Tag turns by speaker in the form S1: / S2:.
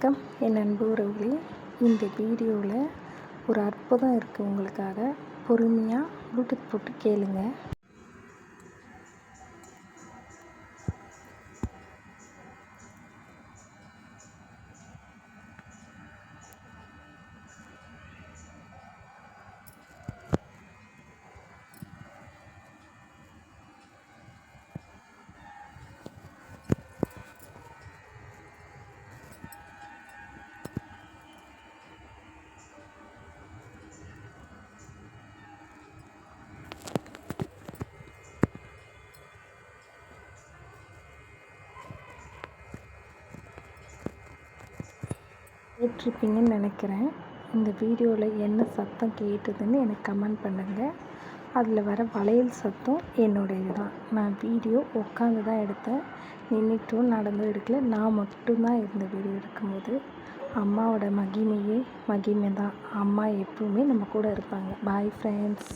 S1: வணக்கம் என் அன்பு உறவுகளே. இந்த வீடியோவில் ஒரு அற்புதம் இருக்குது உங்களுக்காக. பொறுமையாக ப்ளூடூத் போட்டு கேளுங்க. கேட்டிருப்பீங்கன்னு நினைக்கிறேன். இந்த வீடியோவில் என்ன சத்தம் கேட்டுதுன்னு எனக்கு கமெண்ட் பண்ணுங்கள். அதில் வர வளையல் சத்தம் என்னுடையது தான். நான் வீடியோ உட்காந்து தான் எடுத்தேன், நின்றுட்டும் நடந்தும் எடுக்கல. நான் மட்டும்தான் இருந்த வீடியோ எடுக்கும்போது. அம்மாவோட மகிமை தான். அம்மா எப்பவுமே நம்ம கூட இருப்பாங்க. Bye friends.